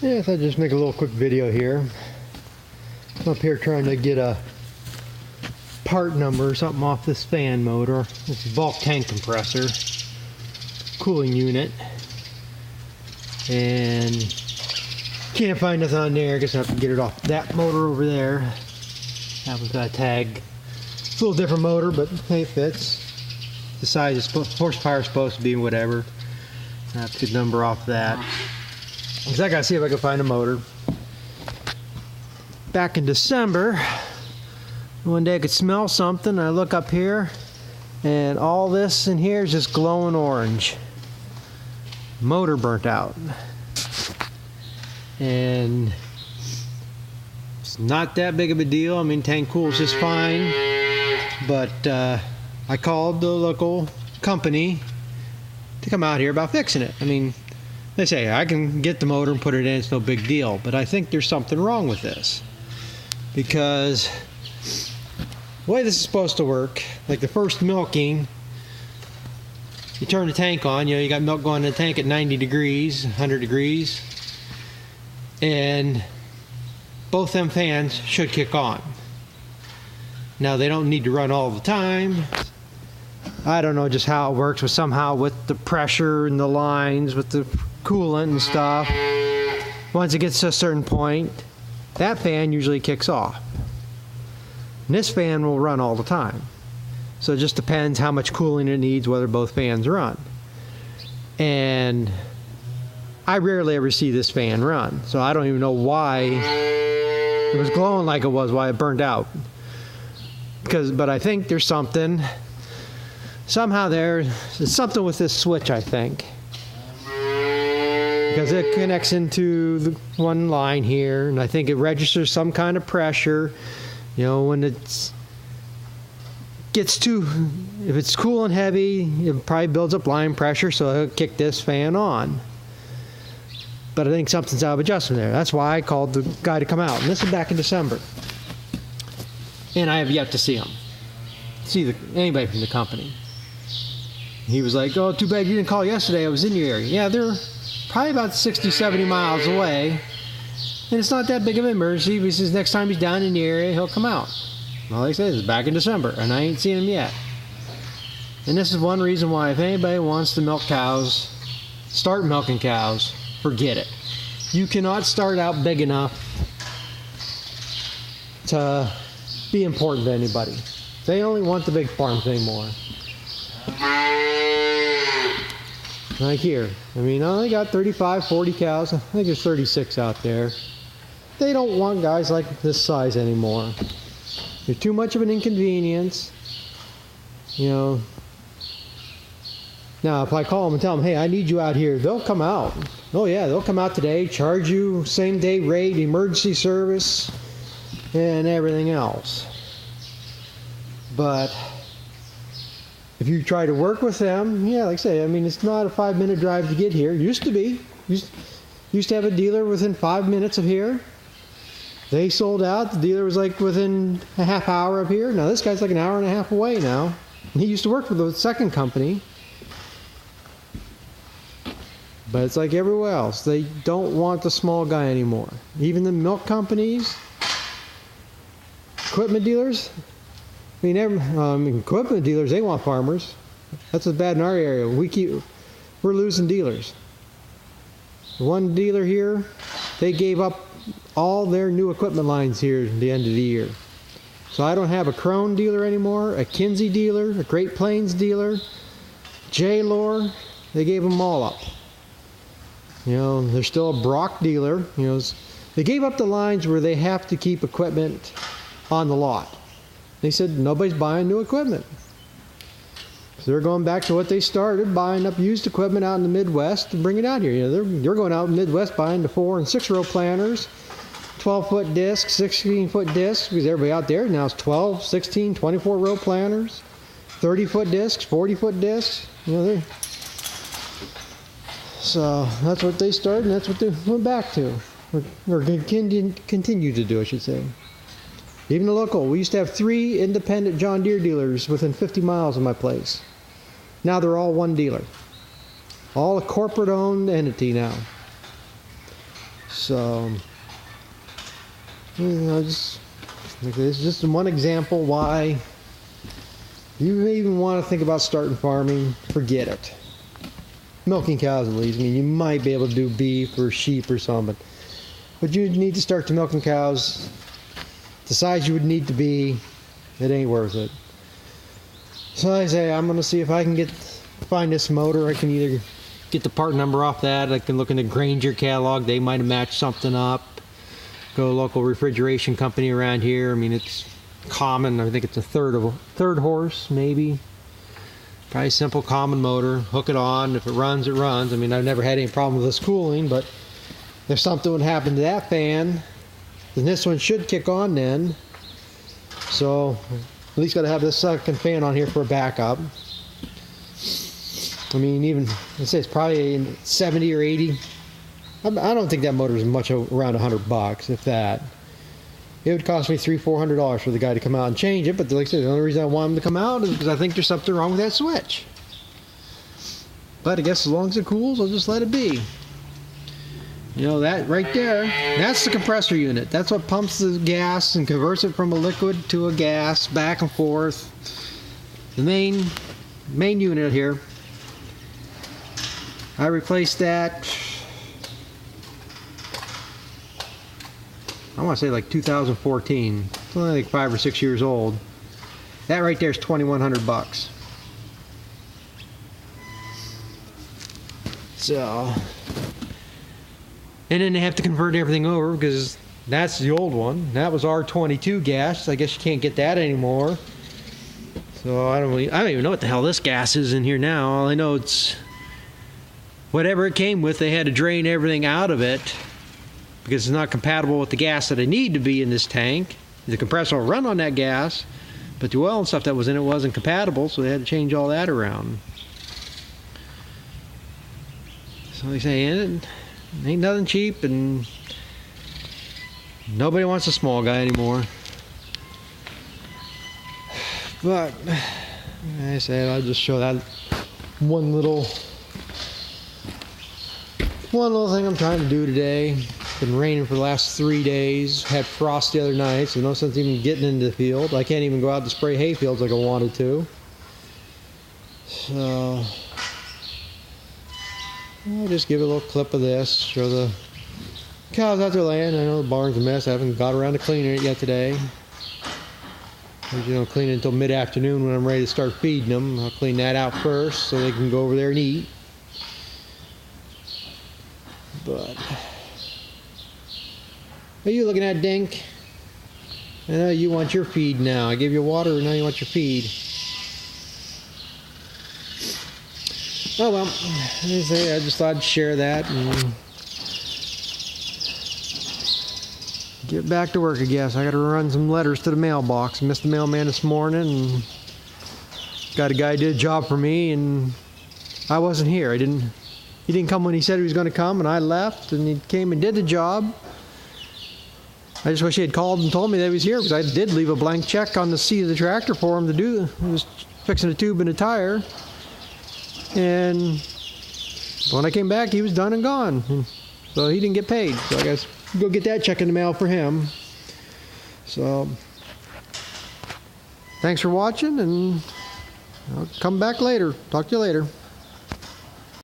Yes, I'll just make a little quick video here. I'm up here trying to get a part number or something off this fan motor. This is bulk tank compressor, cooling unit, and can't find nothing on there. I guess I have to get it off that motor over there. That one's got a tag. It's a little different motor, but hey, it fits. The size is horsepower is supposed to be whatever. I have to get the number off that. Because I gotta see if I can find a motor. Back in December, one day I could smell something. I look up here, and all this in here is just glowing orange. Motor burnt out. And it's not that big of a deal. I mean, tank cools just fine. But I called the local company to come out here about fixing it. I mean, they say I can get the motor and put it in, it's no big deal, but I think there's something wrong with this, because the way this is supposed to work, like the first milking, you turn the tank on, you got milk going in the tank at 90 degrees, 100 degrees, and both them fans should kick on. Now they don't need to run all the time. I don't know just how it works, but somehow with the pressure and the lines, with the coolant and stuff, once it gets to a certain point, that fan usually kicks off. And this fan will run all the time. So it just depends how much cooling it needs, whether both fans run. And I rarely ever see this fan run, so I don't even know why it was glowing like it was, why it burned out. But I think there's something. Somehow there's something with this switch, I think. Because it connects into the one line here, and I think it registers some kind of pressure. You know, when it gets too, if it's cool and heavy, it probably builds up line pressure, so it'll kick this fan on. But I think something's out of adjustment there. That's why I called the guy to come out. And this is back in December. And I have yet to see him. Anybody from the company. He was like, oh, too bad you didn't call yesterday. I was in your area. Yeah, they're probably about 60, 70 miles away. And it's not that big of an emergency. He says next time he's down in the area, he'll come out. All he says is back in December, and I ain't seen him yet. And this is one reason why if anybody wants to milk cows, start milking cows, forget it. You cannot start out big enough to be important to anybody. They only want the big farms anymore. Like here. I mean, I only got 35, 40 cows. I think there's 36 out there. They don't want guys like this size anymore. You're too much of an inconvenience. You know. Now, if I call them and tell them, hey, I need you out here, they'll come out. Oh, yeah, they'll come out today, charge you same day rate, emergency service, and everything else. But if you try to work with them, yeah, like I say, I mean, it's not a 5-minute drive to get here. Used to be. Used to have a dealer within 5 minutes of here. They sold out. The dealer was like within a half hour of here. Now this guy's like an hour and a half away now. And he used to work for the second company. But it's like everywhere else. They don't want the small guy anymore. Even the milk companies, equipment dealers. I mean, equipment dealers, they want farmers. That's what's bad in our area. We're losing dealers. One dealer here, they gave up all their new equipment lines here at the end of the year. So I don't have a Krone dealer anymore, a Kinsey dealer, a Great Plains dealer, J-Lore. They gave them all up. You know, there's still a Brock dealer. You know, they gave up the lines where they have to keep equipment on the lot. They said nobody's buying new equipment. So they're going back to what they started, buying up used equipment out in the Midwest to bring it out here. You know, you're going out in the Midwest buying the 4- and 6-row planters, 12-foot discs, 16-foot discs, because everybody out there now is 12, 16, 24-row planters, 30-foot discs, 40-foot discs. You know, so that's what they started, and that's what they went back to, or continue to do, I should say. Even the local, we used to have 3 independent John Deere dealers within 50 miles of my place. Now they're all one dealer. All a corporate-owned entity now. So, you know, this is just one example why you may even want to think about starting farming. Forget it. Milking cows at least. I mean, you might be able to do beef or sheep or something, but you need to start to milking cows the size you would need to be. It ain't worth it. So I say I'm gonna see if I can find this motor. I can either get the part number off that. I can look in the Grainger catalog. They might have matched something up. Go to a local refrigeration company around here. I mean, it's common. I think it's a third horse, maybe. Probably simple common motor. Hook it on. If it runs, it runs. I mean, I've never had any problem with this cooling, but if something would happen to that fan, then this one should kick on then. So at least got to have this second fan on here for a backup. I mean, even let's say it's probably 70 or 80. I don't think that motor is much around $100, if that. It would cost me $300-400 for the guy to come out and change it. But like I said, the only reason I want him to come out is because I think there's something wrong with that switch. But I guess as long as it cools, I'll just let it be. You know, that right there, that's the compressor unit. That's what pumps the gas and converts it from a liquid to a gas, back and forth. The main unit here. I replaced that, I want to say like 2014. It's only like 5 or 6 years old. That right there is $2,100. So, and then they have to convert everything over because that's the old one. That was R22 gas. I guess you can't get that anymore. So I don't even know what the hell this gas is in here now. All I know it's whatever it came with. They had to drain everything out of it because it's not compatible with the gas that I need to be in this tank. The compressor will run on that gas, but the oil and stuff that was in it wasn't compatible, so they had to change all that around. So they say, ain't nothing cheap, and nobody wants a small guy anymore. But, like I said, I'll just show that one little thing I'm trying to do today. It's been raining for the last 3 days. Had frost the other night, so no sense even getting into the field. I can't even go out to spray hay fields like I wanted to. So I'll just give a little clip of this, show the cows out there laying. I know the barn's a mess. I haven't got around to cleaning it yet today. Usually don't clean it until mid-afternoon when I'm ready to start feeding them. I'll clean that out first so they can go over there and eat. But what are you looking at, Dink? I know you want your feed now. I gave you water, and now you want your feed. Oh well, I just thought I'd share that and get back to work, I guess. I got to run some letters to the mailbox. Missed the mailman this morning, and got a guy who did a job for me, and I wasn't here. He didn't come when he said he was going to come, and I left, and he came and did the job. I just wish he had called and told me that he was here, because I did leave a blank check on the seat of the tractor for him to do. He was fixing a tube and a tire. And when I came back, he was done and gone. So he didn't get paid. So I guess go get that check in the mail for him. So thanks for watching, and I'll come back later. Talk to you later.